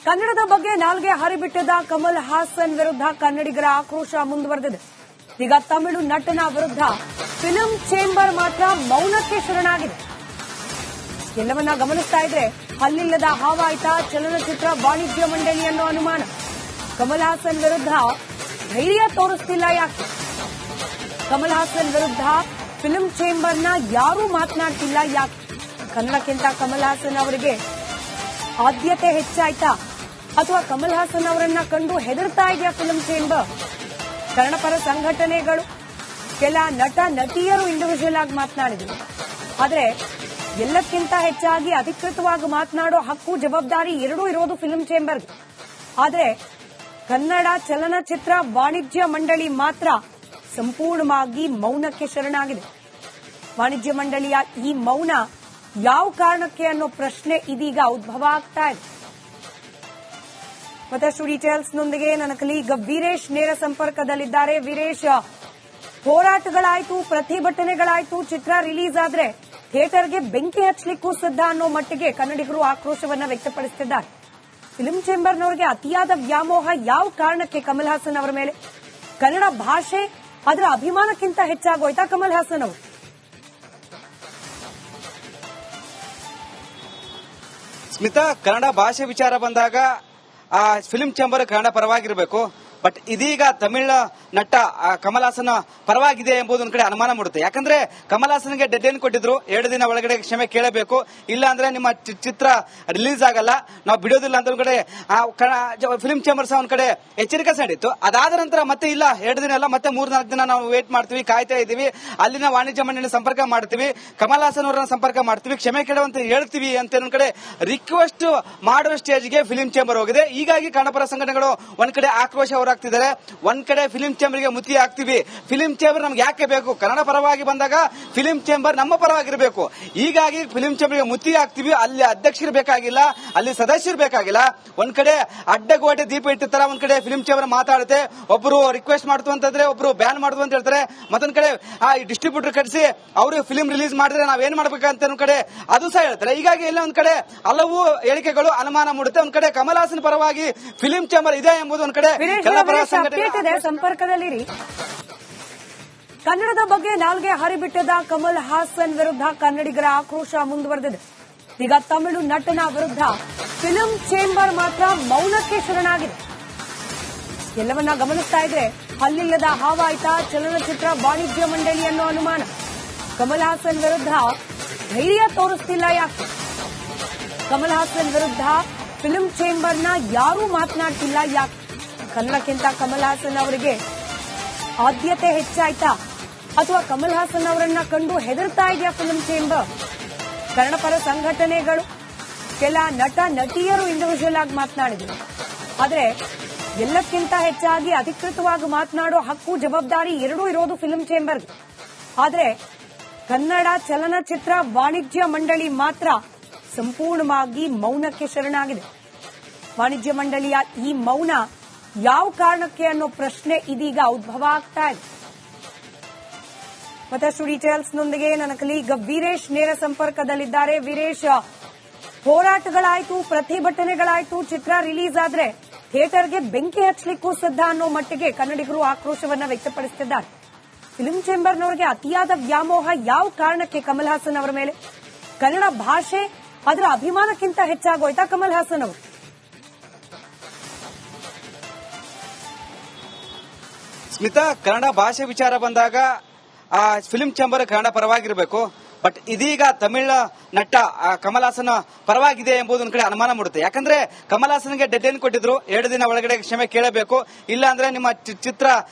ಕನ್ನಡದ ಬಗ್ಗೆ ನಾಲ್ಗೆ ಹರಿಬಿಟ್ಟಿದ್ದ ಕಮಲ್ ಹಾಸನ್ ವಿರುದ್ಧ ಕನ್ನಡಿಗರ ಆಕ್ರೋಶ ಮುಂದುವರೆದಿದೆ. ಈಗ ತಮಿಳು ನಟನ ವಿರುದ್ಧ ಫಿಲ್ಮ್ ಚೇಂಬರ್ ಮಾತ್ರ ಮೌನಕ್ಕೆ ಶರಣಾಗಿದೆ. ಎಲ್ಲವನ್ನ ಗಮನಿಸ್ತಾ ಇದ್ರೆ ಹಲ್ಲಿಲ್ಲದ ಹಾವಾಯ್ತ ಚಲನಚಿತ್ರ ವಾಣಿಜ್ಯ ಮಂಡಳಿ ಅನ್ನೋ ಅನುಮಾನ. ಕಮಲ್ ಹಾಸನ್ ವಿರುದ್ಧ ಧೈರ್ಯ ತೋರಿಸ್ತಿಲ್ಲ ಯಾಕೆ? ಕಮಲ್ ಹಾಸನ್ ವಿರುದ್ಧ ಫಿಲ್ಮ್ ಚೇಂಬರ್ನ ಯಾರೂ ಮಾತನಾಡ್ತಿಲ್ಲ ಯಾಕೆ? ಕನ್ನಡಕ್ಕಿಂತ ಕಮಲ್ ಹಾಸನ್ ಅವರಿಗೆ ಆದ್ಯತೆ ಹೆಚ್ಚಾಯ್ತಾ ಅಥವಾ ಕಮಲ್ ಹಾಸನ್ ಅವರನ್ನ ಕಂಡು ಹೆದರ್ತಾ ಇದೆಯಾ ಫಿಲ್ಮ್ ಚೇಂಬರ್? ಕನ್ನಡ ಪರ ಸಂಘಟನೆಗಳು, ಕೆಲ ನಟ ನಟಿಯರು ಇಂಡಿವಿಜುವಲ್ ಆಗಿ ಮಾತನಾಡಿದರು. ಆದರೆ ಎಲ್ಲಕ್ಕಿಂತ ಹೆಚ್ಚಾಗಿ ಅಧಿಕೃತವಾಗಿ ಮಾತನಾಡೋ ಹಕ್ಕು ಜವಾಬ್ದಾರಿ ಎರಡೂ ಇರೋದು ಫಿಲ್ಮ್ ಚೇಂಬರ್ಗೆ. ಆದರೆ ಕನ್ನಡ ಚಲನಚಿತ್ರ ವಾಣಿಜ್ಯ ಮಂಡಳಿ ಮಾತ್ರ ಸಂಪೂರ್ಣವಾಗಿ ಮೌನಕ್ಕೆ ಶರಣಾಗಿದೆ. ವಾಣಿಜ್ಯ ಮಂಡಳಿಯ ಈ ಮೌನ ಯಾವ ಕಾರಣಕ್ಕೆ ಅನ್ನೋ ಪ್ರಶ್ನೆ ಇದೀಗ ಉದ್ಭವ ಆಗ್ತಾ ಇದೆ. ಮತ್ತಷ್ಟು ಡೀಟೇಲ್ಸ್ ನೊಂದಿಗೆ ನನ್ನ ಕಲೀಗ್ ವೀರೇಶ್ ನೇರ ಸಂಪರ್ಕದಲ್ಲಿದ್ದಾರೆ. ವೀರೇಶ್, ಹೋರಾಟಗಳಾಯ್ತು, ಪ್ರತಿಭಟನೆಗಳಾಯ್ತು, ಚಿತ್ರ ರಿಲೀಸ್ ಆದ್ರೆ ಥಿಯೇಟರ್ಗೆ ಬೆಂಕಿ ಹಚ್ಚಲಿಕ್ಕೂ ಸಿದ್ಧ ಅನ್ನೋ ಮಟ್ಟಿಗೆ ಕನ್ನಡಿಗರು ಆಕ್ರೋಶವನ್ನ ವ್ಯಕ್ತಪಡಿಸುತ್ತಿದ್ದಾರೆ. ಫಿಲ್ಮ್ ಚೇಂಬರ್ನವರಿಗೆ ಅತಿಯಾದ ವ್ಯಾಮೋಹ ಯಾವ ಕಾರಣಕ್ಕೆ ಕಮಲ್ ಹಾಸನ್ ಅವರ ಮೇಲೆ? ಕನ್ನಡ ಭಾಷೆ ಅದರ ಅಭಿಮಾನಕ್ಕಿಂತ ಹೆಚ್ಚಾಗೋಯ್ತಾ ಕಮಲ್ ಹಾಸನ್ ಅವರು? ಸ್ಮಿತಾ, ಕನ್ನಡ ಭಾಷೆ ವಿಚಾರ ಬಂದಾಗ ಫಿಲ್ಮ್ ಚೇಂಬರ್ ಕನ್ನಡ ಪರವಾಗಿರಬೇಕು. ಬಟ್ ಇದೀಗ ತಮಿಳ ನಟ ಕಮಲ್ ಹಾಸನ್ ಪರವಾಗಿದೆ ಎಂಬುದು ಒಂದು ಕಡೆ ಅನುಮಾನ ಮೂಡುತ್ತೆ. ಯಾಕಂದ್ರೆ ಕಮಲ್ ಹಾಸನ್ಗೆ ಡೆಡ್ ಲೈನ್ ಕೊಟ್ಟಿದ್ರು, 2 ದಿನ ಒಳಗಡೆ ಕ್ಷಮೆ ಕೇಳಬೇಕು, ಇಲ್ಲ ಅಂದ್ರೆ ನಿಮ್ಮ ಚಿತ್ರ ರಿಲೀಸ್ ಆಗಲ್ಲ, ನಾವು ಬಿಡೋದಿಲ್ಲ ಅಂತ ಒಂದು ಕಡೆ ಫಿಲ್ಮ್ ಚೇಂಬರ್ಸ್ ಒಂದ್ ಕಡೆ ಎಚ್ಚರಿಕೆ ನೀಡಿತ್ತು. ಅದಾದ ನಂತರ ಮತ್ತೆ ಇಲ್ಲ 2 ದಿನ ಅಲ್ಲ, ಮತ್ತೆ 3-4 ದಿನ ನಾವು ವೇಟ್ ಮಾಡ್ತೀವಿ, ಕಾಯ್ತಾ ಇದೀವಿ, ಅಲ್ಲಿನ ವಾಣಿಜ್ಯ ಮಂಡಳಿ ಸಂಪರ್ಕ ಮಾಡ್ತೀವಿ, ಕಮಲ್ ಹಾಸನ್ ಅವರನ್ನ ಸಂಪರ್ಕ ಮಾಡ್ತೀವಿ, ಕ್ಷಮೆ ಕೇಳುವಂತ ಹೇಳ್ತೀವಿ ಅಂತ ಒಂದ್ ಕಡೆ ರಿಕ್ವೆಸ್ಟ್ ಮಾಡುವ ಸ್ಟೇಜ್ಗೆ ಫಿಲ್ಮ್ ಚೇಂಬರ್ ಹೋಗಿದೆ. ಹೀಗಾಗಿ ಕನ್ನಡಪರ ಸಂಘಟನೆಗಳು ಒಂದ್ ಕಡೆ ಆಕ್ರೋಶ ಹೊರಾಗ್ತಿದ್ದಾರೆ, ಒಂದ್ ಕಡೆ ಫಿಲ್ಮ್ ಚೇಂಬರ್ಗೆ ಮುತ್ತಿ ಹಾಕ್ತಿವಿ. ಫಿಲ್ಮ್ ಚೇಂಬರ್ ನಮ್ಗೆ ಯಾಕೆ ಬೇಕು? ಕನ್ನಡ ಪರವಾಗಿ ಬಂದಾಗ ಫಿಲ್ಮ್ ಚೇಂಬರ್ ನಮ್ಮ ಪರವಾಗಿರಬೇಕು. ಹೀಗಾಗಿ ಫಿಲ್ಮ್ ಚೇಂಬರ್ಗೆ ಮುತ್ತಿ ಹಾಕ್ತಿವಿ. ಅಲ್ಲಿ ಅಧ್ಯಕ್ಷರು ಬೇಕಾಗಿಲ್ಲ, ಅಲ್ಲಿ ಸದಸ್ಯರು ಬೇಕಾಗಿಲ್ಲ. ಒಂದ್ ಕಡೆ ಅಡ್ಡಗೋಡೆ ದೀಪ ಇಟ್ಟಿರ್ತಾರ, ಒಂದ್ ಕಡೆ ಫಿಲ್ಮ್ ಚೇಂಬರ್ ಮಾತಾಡುತ್ತೆ, ಒಬ್ರು ರಿಕ್ವೆಸ್ಟ್ ಮಾಡ್ತು ಅಂತಂದ್ರೆ ಒಬ್ರು ಬ್ಯಾನ್ ಮಾಡುದು ಅಂತ ಹೇಳ್ತಾರೆ, ಮತ್ತೊಂದ್ ಕಡೆ ಡಿಸ್ಟ್ರಿಬ್ಯೂಟರ್ ಕಟ್ಟಿಸಿ ಅವರು ಫಿಲ್ಮ್ ರಿಲೀಸ್ ಮಾಡಿದ್ರೆ ನಾವೇನ್ ಮಾಡ್ಬೇಕಂತ ಒಂದ್ ಕಡೆ ಅದು ಸಹ ಹೇಳ್ತಾರೆ. ಹೀಗಾಗಿ ಎಲ್ಲ ಒಂದ್ ಕಡೆ ಹಲವು ಹೇಳಿಕೆಗಳು ಅನುಮಾನ ಮೂಡುತ್ತೆ. ಒಂದ್ ಕಡೆ ಕಮಲ್ ಹಾಸನ್ ಪರವಾಗಿ ಫಿಲ್ಮ್ ಚೇಂಬರ್ ಇದೆ ಎಂಬುದು ಒಂದ್ ಕಡೆ ಸಂಪರ್ಕದಲ್ಲಿರಿ. ಕನ್ನಡದ ಬಗ್ಗೆ ನಾಲ್ಗೆ ಹರಿಬಿಟ್ಟಿದ್ದ ಕಮಲ್ ಹಾಸನ್ ವಿರುದ್ಧ ಕನ್ನಡಿಗರ ಆಕ್ರೋಶ ಮುಂದುವರೆದಿದೆ. ಈಗ ತಮಿಳು ನಟನ ವಿರುದ್ಧ ಫಿಲ್ಮ್ ಚೇಂಬರ್ ಮಾತ್ರ ಮೌನಕ್ಕೆ ಶರಣಾಗಿದೆ. ಎಲ್ಲವನ್ನ ಗಮನಿಸ್ತಾ ಇದ್ರೆ ಹಲ್ಲಿಲ್ಲದ ಹಾವಾಯ್ತ ಚಲನಚಿತ್ರ ವಾಣಿಜ್ಯ ಮಂಡಳಿ ಅನ್ನೋ ಅನುಮಾನ. ಕಮಲ್ ಹಾಸನ್ ವಿರುದ್ಧ ಧೈರ್ಯ ತೋರಿಸ್ತಿಲ್ಲ ಯಾಕೆ? ಕಮಲ್ ಹಾಸನ್ ವಿರುದ್ಧ ಫಿಲ್ಮ್ ಚೇಂಬರ್ನ ಯಾರೂ ಮಾತನಾಡ್ತಿಲ್ಲ ಯಾಕೆ? ಕನ್ನಡಕ್ಕಿಂತ ಕಮಲ್ ಹಾಸನ್ ಅವರಿಗೆ ಆದ್ಯತೆ ಹೆಚ್ಚಾಯ್ತಾ ಅಥವಾ ಕಮಲ್ ಹಾಸನ್ ಅವರನ್ನ ಕಂಡು ಹೆದರ್ತಾ ಇದೆಯಾ ಫಿಲ್ಮ್ ಚೇಂಬರ್? ಕನ್ನಡ ಪರ ಸಂಘಟನೆಗಳು, ಕೆಲ ನಟ ನಟಿಯರು ಇಂಡಿವಿಜುವಲ್ ಆಗಿ ಮಾತನಾಡಿದರು. ಆದರೆ ಎಲ್ಲಕ್ಕಿಂತ ಹೆಚ್ಚಾಗಿ ಅಧಿಕೃತವಾಗಿ ಮಾತನಾಡೋ ಹಕ್ಕು ಜವಾಬ್ದಾರಿ ಎರಡೂ ಇರೋದು ಫಿಲ್ಮ್ ಚೇಂಬರ್ಗೆ. ಆದರೆ ಕನ್ನಡ ಚಲನಚಿತ್ರ ವಾಣಿಜ್ಯ ಮಂಡಳಿ ಮಾತ್ರ ಸಂಪೂರ್ಣವಾಗಿ ಮೌನಕ್ಕೆ ಶರಣಾಗಿದೆ. ವಾಣಿಜ್ಯ ಮಂಡಳಿಯ ಈ ಮೌನ ಯಾವ ಕಾರಣಕ್ಕೆ ಅನ್ನೋ ಪ್ರಶ್ನೆ ಇದೀಗ ಉದ್ಭವ ಆಗ್ತಾ ಇದೆ. ಮತ್ತಷ್ಟು ಡೀಟೇಲ್ಸ್ ನೊಂದಿಗೆ ನನ್ನ ಕಲೀಗ್ ವೀರೇಶ್ ನೇರ ಸಂಪರ್ಕದಲ್ಲಿದ್ದಾರೆ. ವೀರೇಶ್, ಹೋರಾಟಗಳಾಯ್ತು, ಪ್ರತಿಭಟನೆಗಳಾಯ್ತು, ಚಿತ್ರ ರಿಲೀಸ್ ಆದ್ರೆ ಥಿಯೇಟರ್ಗೆ ಬೆಂಕಿ ಹಚ್ಚಲಿಕ್ಕೂ ಸಿದ್ಧ ಅನ್ನೋ ಮಟ್ಟಿಗೆ ಕನ್ನಡಿಗರು ಆಕ್ರೋಶವನ್ನ ವ್ಯಕ್ತಪಡಿಸುತ್ತಿದ್ದಾರೆ. ಫಿಲ್ಮ್ ಚೇಂಬರ್ನವರಿಗೆ ಅತಿಯಾದ ವ್ಯಾಮೋಹ ಯಾವ ಕಾರಣಕ್ಕೆ ಕಮಲ್ ಹಾಸನ್ ಅವರ ಮೇಲೆ? ಕನ್ನಡ ಭಾಷೆ ಅದರ ಅಭಿಮಾನಕ್ಕಿಂತ ಹೆಚ್ಚಾಗೋಯ್ತಾ ಕಮಲ್ ಹಾಸನ್ ಅವರು? ಸ್ಮಿತಾ, ಕನ್ನಡ ಭಾಷೆ ವಿಚಾರ ಬಂದಾಗ ಫಿಲ್ಮ್ ಚೇಂಬರ್ ಕನ್ನಡ ಪರವಾಗಿರಬೇಕು. ಬಟ್ ಇದೀಗ ತಮಿಳ ನಟ ಕಮಲ್ ಹಾಸನ್ ಪರವಾಗಿದೆ ಎಂಬುದು ಒಂದು ಕಡೆ ಅನುಮಾನ ಮೂಡುತ್ತೆ. ಯಾಕಂದ್ರೆ ಕಮಲ್ ಹಾಸನ್ಗೆ ಡೆಡ್ ಲೈನ್ ಕೊಟ್ಟಿದ್ರು, 2 ದಿನ ಒಳಗಡೆ ಕ್ಷಮೆ ಕೇಳಬೇಕು, ಇಲ್ಲ ಅಂದ್ರೆ ನಿಮ್ಮ ಚಿತ್ರ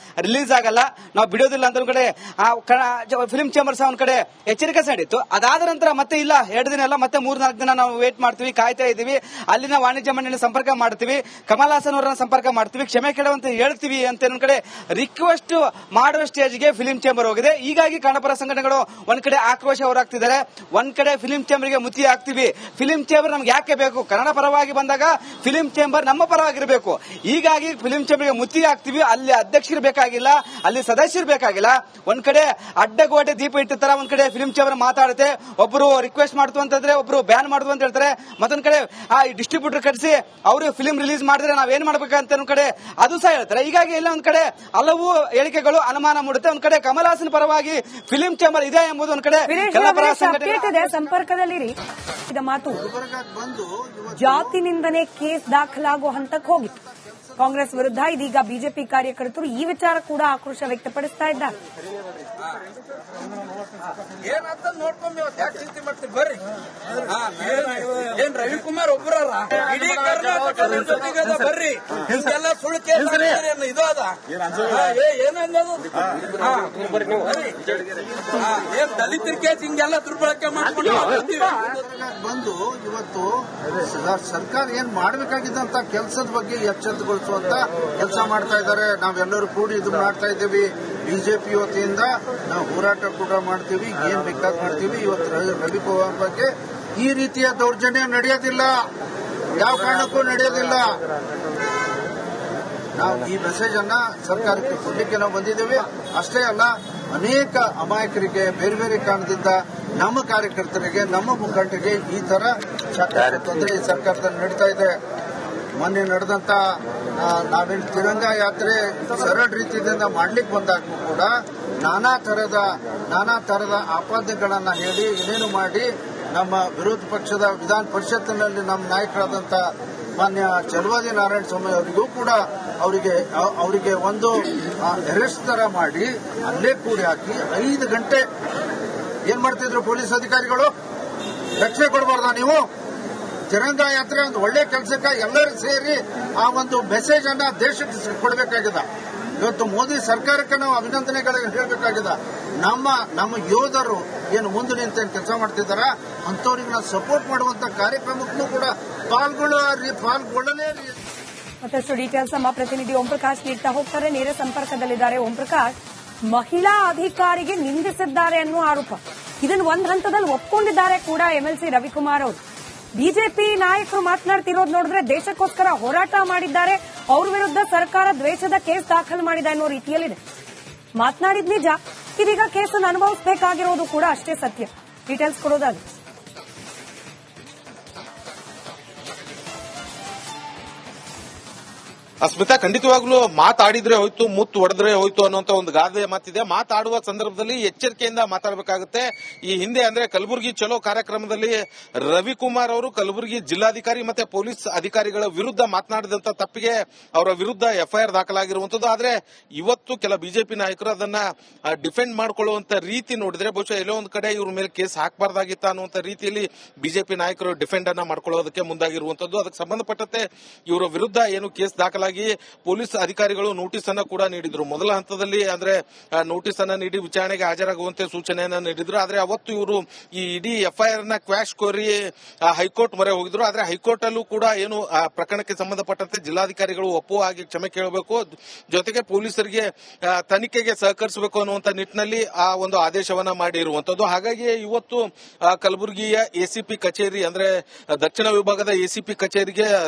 ರಿಲೀಸ್ ಆಗಲ್ಲ, ನಾವು ಬಿಡೋದಿಲ್ಲ ಅಂತ ಒಂದ್ ಕಡೆ ಫಿಲ್ಮ್ ಚೇಂಬರ್ಸ್ ಒಂದ್ ಕಡೆ ಎಚ್ಚರಿಕೆ ನೀಡಿತ್ತು. ಅದಾದ ನಂತರ ಮತ್ತೆ ಇಲ್ಲ 2 ದಿನ ಅಲ್ಲ, ಮತ್ತೆ 3-4 ದಿನ ನಾವು ವೇಟ್ ಮಾಡ್ತೀವಿ, ಕಾಯ್ತಾ ಇದೀವಿ, ಅಲ್ಲಿನ ವಾಣಿಜ್ಯ ಮಂಡಳಿ ಸಂಪರ್ಕ ಮಾಡ್ತೀವಿ, ಕಮಲ್ ಹಾಸನ್ ಅವರನ್ನ ಸಂಪರ್ಕ ಮಾಡ್ತೀವಿ, ಕ್ಷಮೆ ಕೇಳುವಂತ ಹೇಳ್ತೀವಿ ಅಂತ ಒಂದ್ ಕಡೆ ರಿಕ್ವೆಸ್ಟ್ ಮಾಡುವ ಸ್ಟೇಜ್ಗೆ ಫಿಲ್ಮ್ ಚೇಂಬರ್ ಹೋಗಿದೆ. ಹೀಗಾಗಿ ಕನ್ನಡಪರ ಸಂಘಟನೆಗಳು ಒಂದ್ ಕಡೆ ಆಕ್ರೋಶ ಹೋರಾಗ್ತಿದ್ದಾರೆ. ಒಂದ್ ಕಡೆ ಫಿಲಿಂ ಚೇಂಬರ್ಗೆ ಮುತ್ತಿ ಹಾಕ್ತಿವಿ. ಫಿಲಿಂ ಚೇಂಬರ್ ನಮ್ಗೆ ಯಾಕೆ ಬೇಕು? ಕನ್ನಡ ಪರವಾಗಿ ಬಂದಾಗ ಫಿಲಿಂ ಚೇಂಬರ್ ನಮ್ಮ ಪರವಾಗಿರಬೇಕು. ಹೀಗಾಗಿ ಫಿಲಿಂ ಚೇಂಬರ್ಗೆ ಮುತ್ತಿ ಹಾಕ್ತಿವಿ. ಅಲ್ಲಿ ಅಧ್ಯಕ್ಷರು ಬೇಕಾಗಿಲ್ಲ, ಅಲ್ಲಿ ಸದಸ್ಯರು ಬೇಕಾಗಿಲ್ಲ. ಒಂದ್ ಕಡೆ ಅಡ್ಡಗೋಡೆ ದೀಪ ಇಟ್ಟಿರ್ತಾರ, ಒಂದ್ ಕಡೆ ಫಿಲಿಂ ಚೇಂಬರ್ ಮಾತಾಡುತ್ತೆ. ಒಬ್ರು ರಿಕ್ವೆಸ್ಟ್ ಮಾಡ್ತು ಅಂತಂದ್ರೆ ಒಬ್ರು ಬ್ಯಾನ್ ಮಾಡುದು ಅಂತ ಹೇಳ್ತಾರೆ. ಮತ್ತೊಂದ್ ಕಡೆ ಆ ಡಿಸ್ಟ್ರಿಬ್ಯೂಟರ್ ಕರೆಸಿ ಅವರು ಫಿಲಿಂ ರಿಲೀಸ್ ಮಾಡಿದ್ರೆ ನಾವೇನ್ ಮಾಡ್ಬೇಕಂತ ಒಂದ್ ಕಡೆ ಅದು ಸಹ ಹೇಳ್ತಾರೆ. ಹೀಗಾಗಿ ಎಲ್ಲ ಒಂದ್ ಕಡೆ ಹಲವು ಹೇಳಿಕೆಗಳು ಅನುಮಾನ ಮೂಡುತ್ತೆ. ಒಂದ್ ಕಡೆ ಕಮಲ್ ಹಾಸನ್ ಪರವಾಗಿ ಫಿಲಿಂ ಚೇಂಬರ್ ಇದೆ ಎಂಬುದು ಒಂದ್ ಕಡೆ ಸಂಪರ್ಕದಲ್ಲಿರಿ. ಇದ ಮಾತು ಜಾತಿ ನಿಂದನೆ ಕೇಸ್ ದಾಖಲಾಗುವ ಹಂತಕ್ಕೆ ಹೋಗಿತ್ತು ಕಾಂಗ್ರೆಸ್ ವಿರುದ್ಧ. ಇದೀಗ ಬಿಜೆಪಿ ಕಾರ್ಯಕರ್ತರು ಈ ವಿಚಾರ ಕೂಡ ಆಕ್ರೋಶ ವ್ಯಕ್ತಪಡಿಸ್ತಾ ಇದ್ದಾರೆ. ಏನ್ ರವಿಕುಮಾರ್ ಒಬ್ಬರಲ್ಲ, ಇಡೀ ಕರ್ನಾಟಕದ ಜೊತೆಗೆ ಬರ್ರಿ. ಹಿಂಗೆಲ್ಲ ಸುಳ್ಳು ಕೇಸ್ ಇದು ಅದ ಏನನ್ನೋದು ಏನ್ ದಲಿತರ ಕೇಸ್ ಹಿಂಗೆಲ್ಲ ದುರ್ಬಳಕೆ ಮಾಡ್ಕೊಂಡು ಬಂದು ಇವತ್ತು ಸರ್ಕಾರ ಏನ್ ಮಾಡಬೇಕಾಗಿದ್ದಂತ ಕೆಲಸದ ಬಗ್ಗೆ ಎಚ್ಚೆತ್ತುಗೊಳಿಸುವಂತ ಕೆಲಸ ಮಾಡ್ತಾ ಇದ್ದಾರೆ. ನಾವೆಲ್ಲರೂ ಕೂಡಿ ಇದು ಮಾಡ್ತಾ ಇದ್ದೀವಿ. ಬಿಜೆಪಿ ವತಿಯಿಂದ ನಾವು ಹೋರಾಟ ಕೂಡ ಮಾಡ್ತೀವಿ, ಏನ್ ಬೇಕಾದ್ ಮಾಡ್ತೀವಿ. ಇವತ್ತು ರವಿಕುಮಾರ್ ಬಗ್ಗೆ ಈ ರೀತಿಯ ದೌರ್ಜನ್ಯ ನಡೆಯೋದಿಲ್ಲ, ಯಾವ ಕಾರಣಕ್ಕೂ ನಡೆಯೋದಿಲ್ಲ. ನಾವು ಈ ಮೆಸೇಜ್ ಅನ್ನ ಸರ್ಕಾರಕ್ಕೆ ಕೊಡ್ಲಿಕ್ಕೆ ನಾವು ಬಂದಿದ್ದೇವೆ. ಅಷ್ಟೇ ಅಲ್ಲ, ಅನೇಕ ಅಮಾಯಕರಿಗೆ ಬೇರೆ ಬೇರೆ ಕಾರಣದಿಂದ ನಮ್ಮ ಕಾರ್ಯಕರ್ತರಿಗೆ, ನಮ್ಮ ಮುಖಂಡರಿಗೆ ಈ ತರ ತೊಂದರೆ ಈ ಸರ್ಕಾರದಲ್ಲಿ ನಡೀತಾ ಇದೆ. ಮೊನ್ನೆ ನಡೆದಂತ ನಾವೇನು ತಿರಂಗಾ ಯಾತ್ರೆ ಸರಳ ರೀತಿಯಿಂದ ಮಾಡ್ಲಿಕ್ಕೆ ಬಂದಾಗೂ ಕೂಡ ನಾನಾ ತರದ ಆಪಾದನೆಗಳನ್ನ ಹೇಳಿ ಏನೇನು ಮಾಡಿ ನಮ್ಮ ವಿರೋಧ ಪಕ್ಷದ ವಿಧಾನ ಪರಿಷತ್ತಿನಲ್ಲಿ ನಮ್ಮ ನಾಯಕರಾದಂತ ಮಾನ್ಯ ಚಲವಾದಿ ನಾರಾಯಣ ಸ್ವಾಮಿ ಅವರಿಗೂ ಕೂಡ ಅವರಿಗೆ ಒಂದು ಅರೆಸ್ಟ್ ತರ ಮಾಡಿ ಅಲ್ಲೇ ಕೂಡಿ ಹಾಕಿ 5 ಗಂಟೆ ಏನ್ ಮಾಡ್ತಿದ್ರು ಪೊಲೀಸ್ ಅಧಿಕಾರಿಗಳು? ರಕ್ಷಣೆ ಕೊಡಬಾರ್ದ ನೀವು? ತಿರಂಗಾ ಯಾತ್ರೆ ಒಂದು ಒಳ್ಳೆ ಕೆಲಸಕ್ಕೆ ಎಲ್ಲರೂ ಸೇರಿ ಆ ಒಂದು ಮೆಸೇಜ್ ಅನ್ನ ದೇಶಕ್ಕೆ ಕೊಡಬೇಕಾಗಿದೆ. ಇವತ್ತು ಮೋದಿ ಸರ್ಕಾರಕ್ಕೆ ನಾವು ಅಭಿನಂದನೆಗಳನ್ನು ಹೇಳಬೇಕಾಗಿದೆ. ನಮ್ಮ ಯೋಧರು ಏನು ಮುಂದೆ ನಿಂತ ಕೆಲಸ ಮಾಡ್ತಿದ್ದಾರ ಅಂತವ್ರಿಗೆ ನಾವು ಸಪೋರ್ಟ್ ಮಾಡುವಂತ ಕಾರ್ಯಕ್ರಮಕ್ಕೂ ಕೂಡ ಪಾಲ್ಗೊಳ್ಳಲೇ. ಮತ್ತಷ್ಟು ಡೀಟೇಲ್ಸ್ ನಮ್ಮ ಪ್ರತಿನಿಧಿ ಓಂ ಪ್ರಕಾಶ್ ನೀಡ್ತಾ ಹೋಗ್ತಾರೆ. ನೇರ ಸಂಪರ್ಕದಲ್ಲಿದ್ದಾರೆ ಓಂ ಪ್ರಕಾಶ್. ಮಹಿಳಾ ಅಧಿಕಾರಿಗೆ ನಿಂದಿಸಿದ್ದಾರೆ ಅನ್ನೋ ಆರೋಪ, ಇದನ್ನು ಒಂದ್ ಹಂತದಲ್ಲಿ ಒಪ್ಕೊಂಡಿದ್ದಾರೆ ಕೂಡ ಎಂಎಲ್ಸಿ ರವಿಕುಮಾರ್ ಅವರು. ಬಿಜೆಪಿ ನಾಯಕರು ಮಾತನಾಡ್ತಿರೋದು ನೋಡಿದ್ರೆ ದೇಶಕ್ಕೋಸ್ಕರ ಹೋರಾಟ ಮಾಡಿದ್ದಾರೆ, ಅವ್ರ ವಿರುದ್ಧ ಸರ್ಕಾರ ದ್ವೇಷದ ಕೇಸ್ ದಾಖಲು ಮಾಡಿದೆ ಅನ್ನೋ ರೀತಿಯಲ್ಲಿದೆ. ಮಾತನಾಡಿದ್ ನಿಜ, ಇದೀಗ ಕೇಸನ್ನು ಅನುಭವಿಸಬೇಕಾಗಿರೋದು ಕೂಡ ಅಷ್ಟೇ ಸತ್ಯ. ಡೀಟೇಲ್ಸ್ ಕೊಡೋದಾದ್ರೆ ಸ್ಮಿತಾ, ಖಂಡಿತವಾಗ್ಲೂ ಮಾತಾಡಿದ್ರೆ ಹೋಯ್ತು, ಮುತ್ತು ಹೊಡೆದ್ರೆ ಹೋಯ್ತು ಅನ್ನೋಂತ ಒಂದು ಗಾದೆ ಮಾತಿದೆ. ಮಾತಾಡುವ ಸಂದರ್ಭದಲ್ಲಿ ಎಚ್ಚರಿಕೆಯಿಂದ ಮಾತಾಡಬೇಕಾಗುತ್ತೆ. ಈ ಹಿಂದೆ ಅಂದ್ರೆ ಕಲಬುರಗಿ ಚಲೋ ಕಾರ್ಯಕ್ರಮದಲ್ಲಿ ರವಿಕುಮಾರ್ ಅವರು ಕಲಬುರಗಿ ಜಿಲ್ಲಾಧಿಕಾರಿ ಮತ್ತೆ ಪೊಲೀಸ್ ಅಧಿಕಾರಿಗಳ ವಿರುದ್ಧ ಮಾತನಾಡಿದಂತ ತಪ್ಪಿಗೆ ಅವರ ವಿರುದ್ಧ ಎಫ್ಐಆರ್ ದಾಖಲಾಗಿರುವಂತದ್ದು. ಆದ್ರೆ ಇವತ್ತು ಕೆಲ ಬಿಜೆಪಿ ನಾಯಕರು ಅದನ್ನ ಡಿಫೆಂಡ್ ಮಾಡ್ಕೊಳ್ಳುವಂತ ರೀತಿ ನೋಡಿದ್ರೆ ಬಹುಶಃ ಎಲ್ಲೋ ಒಂದು ಕಡೆ ಇವ್ರ ಮೇಲೆ ಕೇಸ್ ಹಾಕಬಾರ್ದಾಗಿತ್ತ ಅನ್ನುವಂತ ರೀತಿಯಲ್ಲಿ ಬಿಜೆಪಿ ನಾಯಕರು ಡಿಫೆಂಡ್ ಅನ್ನ ಮಾಡ್ಕೊಳ್ಳೋದಕ್ಕೆ ಮುಂದಾಗಿರುವಂತದ್ದು. ಅದಕ್ಕೆ ಸಂಬಂಧಪಟ್ಟಂತೆ ಇವರ ವಿರುದ್ಧ ಏನು ಕೇಸ್ ದಾಖಲಾಗಿ ಪೊಲೀಸ್ ಅಧಿಕಾರಿಗಳು ನೋಟಿಸ್ ಅನ್ನ ಕೂಡ ನೀಡಿದ್ರು. ಮೊದಲ ಹಂತದಲ್ಲಿ ಅಂದ್ರೆ ನೋಟಿಸ್ ಅನ್ನ ನೀಡಿ ವಿಚಾರಣೆಗೆ ಹಾಜರಾಗುವಂತೆ ಸೂಚನೆಯನ್ನ ನೀಡಿದ್ರು. ಆದ್ರೆ ಅವತ್ತು ಇವರು ಈ ಇಡೀ ಎಫ್ಐಆರ್ ನ ಕ್ವಾಶ್ ಕೋರಿ ಹೈಕೋರ್ಟ್ ಮೊರೆ ಹೋಗಿದ್ರು. ಆದ್ರೆ ಹೈಕೋರ್ಟ್ ಅಲ್ಲೂ ಕೂಡ ಏನು ಪ್ರಕರಣಕ್ಕೆ ಸಂಬಂಧಪಟ್ಟಂತೆ ಜಿಲ್ಲಾಧಿಕಾರಿಗಳು ಒಪ್ಪುವ ಹಾಗೆ ಕ್ಷಮೆ ಕೇಳಬೇಕು, ಜೊತೆಗೆ ಪೊಲೀಸರಿಗೆ ತನಿಖೆಗೆ ಸಹಕರಿಸಬೇಕು ಅನ್ನುವಂತ ನಿಟ್ಟಿನಲ್ಲಿ ಆ ಒಂದು ಆದೇಶವನ್ನ ಮಾಡಿರುವಂತದ್ದು. ಹಾಗಾಗಿ ಇವತ್ತು ಕಲಬುರಗಿಯ ಎಸಿಪಿ ಕಚೇರಿ ಅಂದ್ರೆ ದಕ್ಷಿಣ ವಿಭಾಗದ ಎಸಿಪಿ ಕಚೇರಿಗೆ